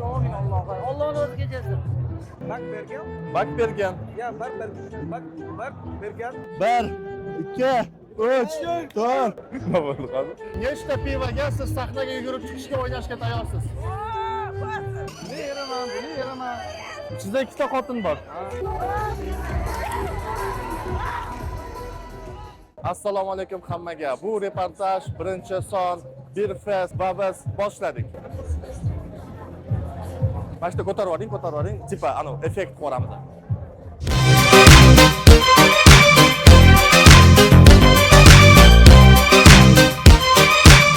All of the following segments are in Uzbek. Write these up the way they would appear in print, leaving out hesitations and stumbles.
Amin Allah'a. Allah'ın özü gecesi. Bak bergen. Bak bergen. Ya bak bergen. 1, 2, 3, 4. Nima bo'ldi hozir? Nechta pivoga siz sahnaga yugurib chiqishga o'ynashga tayyorsiz? Beraman. Sizda ikkita xotin bor. Assalomu alaykum hammaga. Bu reportaj birinchi son Birfest va biz boshladik. Mana shunday ko'tarib yuboring. Tipa anavi effekt ko'ramiz.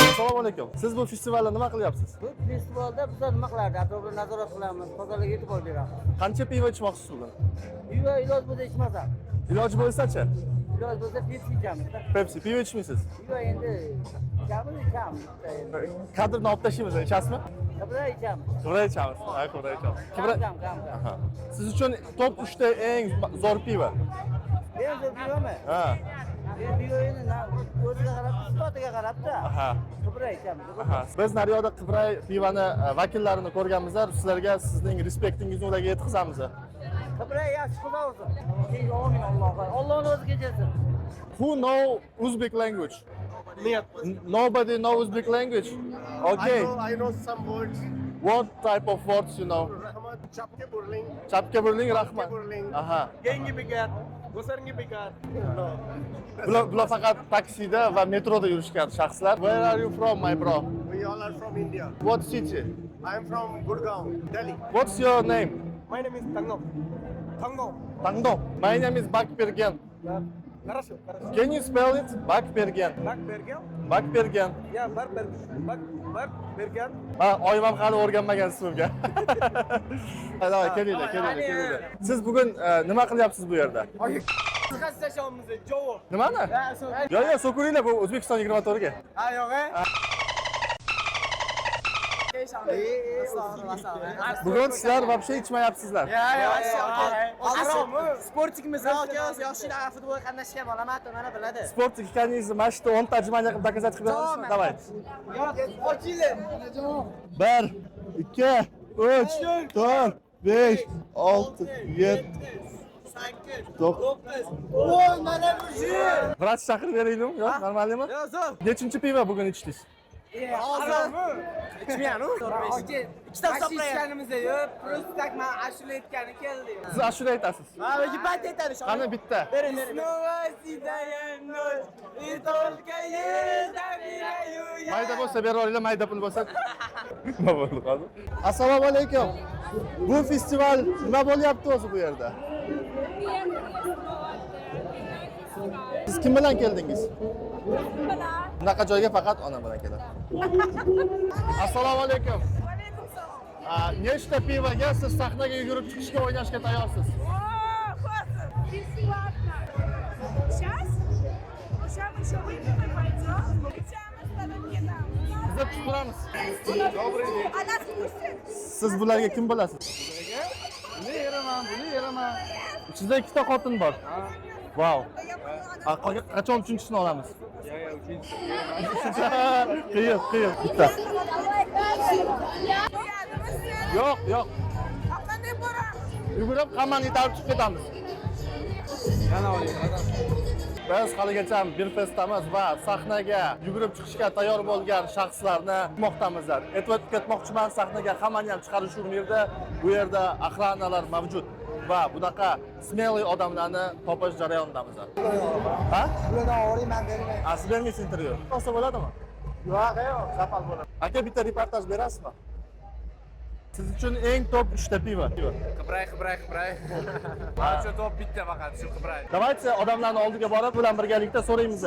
Assalomu alaykum. Siz bu festivalda nima qilyapsiz? Bu festivalda bizlar nima qilardi? Atrofni nazorat qilamiz, bozorlarga e'tibor beramiz. Qancha pivo ichmoqchisiz bugun? Pivo iloj bo'lsa ichmasam. Iloji bo'lsa-chi? Iloj bo'lsa Pepsi ichamiz. Pepsi pivo ichmaysiz? Pivo endi ichamiz. Kadrni olib tashlaymiz, ichasizmi? Qibra ichamiz. Qibra ichamiz. Ha, qibra ichamiz. Kam. Aha. Siz uchun top 3 ta eng zo'r pivo. Eng zo'r pivomi? Ha. Pivo endi o'ziga qarab, sifatiga qarab-da. Aha. Qibra ichamiz. Aha. Biz naryoqda Qibray pivoni vakillarini ko'rganmizlar. Sizlarga sizning respektingizni ularga yetkazamiz. Qibra yaxshi xudo olsin. Amin Alloh'a. Allah'ın özü gecesi. Who know Uzbek language? Нет. Nobody know Uzbek language. Okay. I know some words. What type of words you know? Rahmat, chapke burling. Chapka burling, rahmat. Burling. Aha. Gengi bigat. Gusarngi bigat. No. Bular faqat taksida va metroda yurishgan shaxslar. Where are you from, my bro? We all are from India. What city? I am from Gurgaon, Delhi. What's your name? My name is Tangno. Tangdong. My name is Bakbergen. Хорошо. Can you spell it? Bakbergen. Bak bergen. Bakbergen. Ya bak bergen. Ha, oyim ham hali o'rganmagan ismimga. Davay, kelinglar. Siz bugun nima qilyapsiz bu yerda? Qasdashamiz, javob. Nimani? Yo'q, so'kuringlar bu O'zbekiston 24 ga. Ha, yo'q. Bugun sizlar вообще ichmayapsizlar. Sportimiz yoshlar futbol qatnashgan bolaman, mana biladi. Sport ekaningizni mana shu 10 tarjimani qilib dokazat qilib berasizmi? Davay. Ochinglar. 1, 2, 3, 4, 5, 6, 7, 9. Voy, mana bu şey. Vrach chaqirib beraylikmi? Yo'q, normalmi? Yo'q, zo'r. Nechinchi pivo bugun ichdingiz? İçmeyen o. İkita hisoblayapmizda yo'q. Просто так men ashula aytgani keldi. Siz ashula aytasiz. Ha, yo'q, bat aytadi. Qani bitta. Bering. Mayda bo'lsa berib olinglar, mayda pul bo'lsa. Nima bo'ldi hozir? Assalomu alaykum. Bu festival nima bo'lyapti o'zi bu yerda? Siz kim bilan keldingiz? Bunaqa joyga faqat onam bilan keladi. Assalomu alaykum. Nechta pivoga siz sahnaga yugurib chiqishga o'ynashga tayyorsiz? Сейчас? Сейчас еще выпьем и пойдем. Biz kutib turamiz. А нас пустят? Siz bularga kim bo'lasiz? Buni yeraman. Ichida ikkita xotin bor. Vau. Qachon uchinchisini olamiz? Qiyiq. Bitta. Yo'q. А qanday boramiz? Yugurib hammani yetarib chiqib ketamiz. Yana oling. Biz haligacha Birfestdamiz va sahnaga yugurib chiqishga tayyor bo'lgan shaxslarni kutmoqdamiz. Aytib ketmoqchiman, sahnaga hammani ham chiqarish umidida bu yerda охраналар mavjud va bunaqa smelly odamlarni topish jarayonidamiz. Ha? Bulardan o'rayman bermay. Siz bermaysiz intervyu. Olsa bo'ladimi? Yo'q, safal bo'ladi. Aka bitta reportaj berasizmi? Siz uchun eng top 3 ta pivo. Qibray. Barcha top bitta faqat shu qibray. Давайте odamlarning oldiga borib, bilan birgalikda so'raymiz.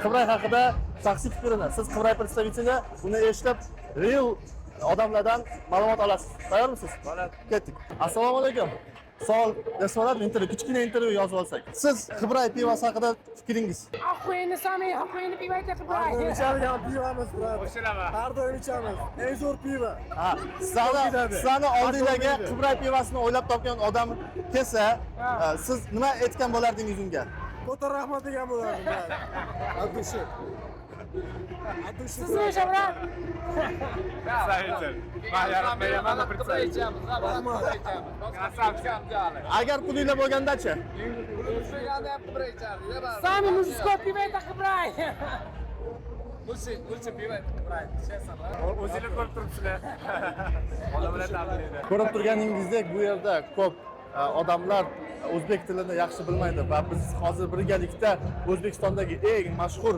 Qibray haqida shaxsiy fikrini, siz Qibray представители, buni eshitib, real odamlardan ma'lumot olasiz. Tayyormisiz? Bo'ladi. Ketdik. Assalomu alaykum. Savol bersalar, kichkina intervyu yozib olsak. Siz Qibray pivosi haqida fikringiz? Охуенно самый, охуенно пивайте Qibray. İçerken pivamız bırak. Qo'shilaman. Her doyum içemiz. En zor piva. Ha, sizlarni oldinglarga Qibray pivosini o'ylab topgan odam kelsa, siz nima aytgan bo'lardingiz unga? Kotor rahmat degan bo'lardim. Abdushi. Sizni o'sha bilan. Представитель. Yarim beraman, представитель. Красавчик. Agar pulinglar bo'lganda-chi? Sami muziko pivo это брай. Лучше пиво это брать, честно. O'zinglar ko'rib turibsizlar. Bola bilan ta'minlaydi. Ko'rib turganingizdek, bu yerda ko'p odamlar o'zbek tilini yaxshi bilmaydi va biz hozir birgalikda O'zbekistondagi eng mashhur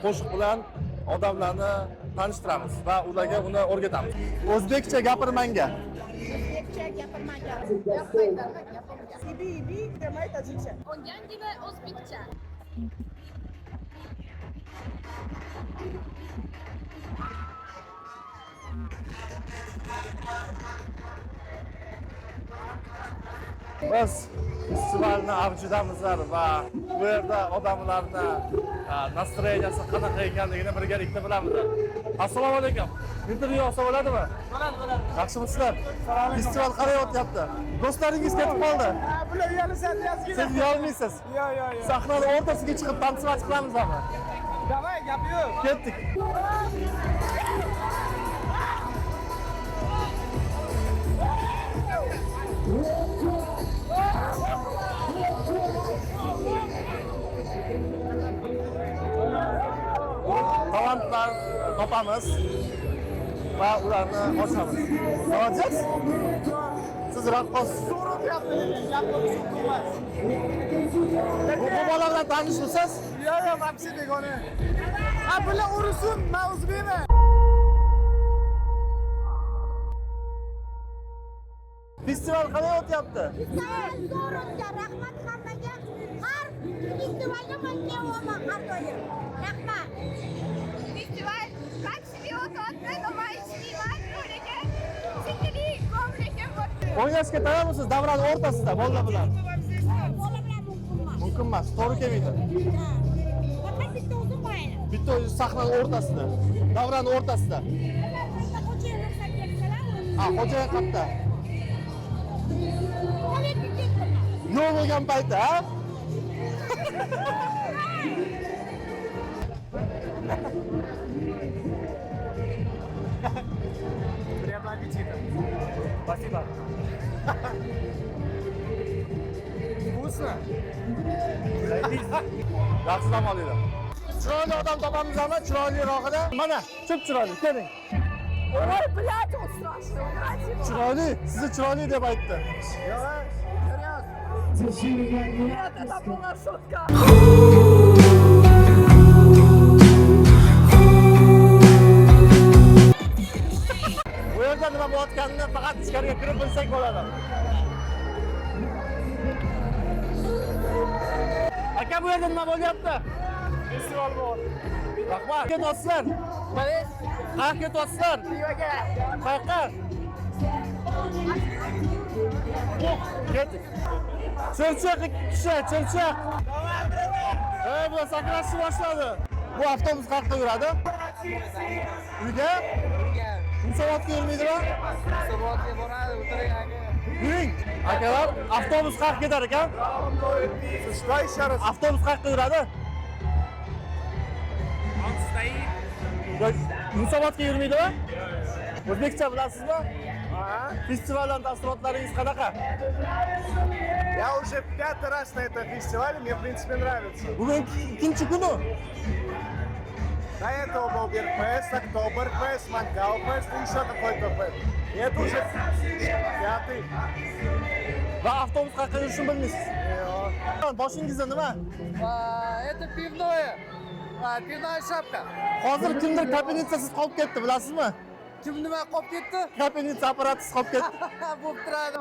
qo'shiq bilan odamlarni tanishtiramiz va ularga uni o'rgatamiz. O'zbekcha gapirmanga. O'rgandi va o'zbekcha. Biz festivalni avjidamizlar va bu yerda odamlarni nastroyeniyasi qanaqa ekanligini birgalikda bilamiz. Assalomu alaykum. Intervyu olsa bo'ladimi? Bo'ladi. Yaxshimisizlar? Festival qanday o'tyapti? Do'stlaringiz ketib qoldi. Bular uyalishyapti. Siz uyalmaysiz. Yo'q. Sahnani o'rtasiga chiqib tansivat qilamizmi? Davay, gap yo'q. Ketdik. Talantlar topamiz va ularni ochamiz. Молодец. Siz raqqos. Bu bola bilan tanishmisiz? Yo'q, вообще begona. Bular urusin, men o'zbekman. Festival qanday o'tyapti? Zo'runga rahmat hammaga. Har festivalga men kelaman har doim. Rahmat. Festival как себе o'tadi, nima ishlayman, ko'rga. Shekilli, ko'mlekim bo'ldi. O'ynashga tayyormisiz davrani o'rtasida bolalar bilan? Bola bilan Mumkin emas, to'g'ri kelmaydi. Faqat bitta o'zim borayman. Bitta o'zi sahnani o'rtasida, davrani o'rtasida. Xo'jayin ruxsat bersalar, Ha, xo'jayin qayerda? Qo'lga ketdim. Yo'q bo'lgan payti, ha? Прямо аппетитно. Спасибо. Вкусно. Yaxshi dam olinglar. Chiroyli odam topamizmi? Chiroylirog'ida. Mana, chip chiroyli, keling. Ой, блядь, он страшный. Chiroyli, sizni chiroyli deb aytdi. Нет, это была шутка. Bu yerda nima bo'layotganini faqat ichkariga kirib bilsak bo'ladi. Aka, bu yerda nima bo'lyapti? Festival bor. Rahmat. Ketyapsizlar. Qayerga ketyapsizlar? Qayerga? Ketdik. Chirchiq kishi, Chirchiq. Bu sakrashni boshladi. Bu avtobus qayerga yuradi? Uyga? Yunusobodga yurmaydimi? Yunusobodga boradi, o'tiring aka. Yuring, akalar, avtobus qayerga ketar ekan? Что еще раз? Avtobus qayerga yuradi? Он стоит. Yunusobodga yurmaydimi? O'zbekcha bilasizmi? Festivaldan taassurotlaringiz qanaqa? Я уже 5-й раз на этом фестивале, мне в принципе нравится. Bugun ikkinchi kuni. До этого был Бирфест, Октоберфест, Мангалфест и еще какой-то фест. И это уже 5-й. Va avtobus qayerga yurishini bilmaysiz. Boshingizda nima? Это пивное. Пивная шапка. Hozir kimdir kapelnitsasiz qolib ketdi, bilasizmi? Kim nima qolib ketdi? Kapelnitsa apparatisiz qolib ketdi. Bo'p turadi.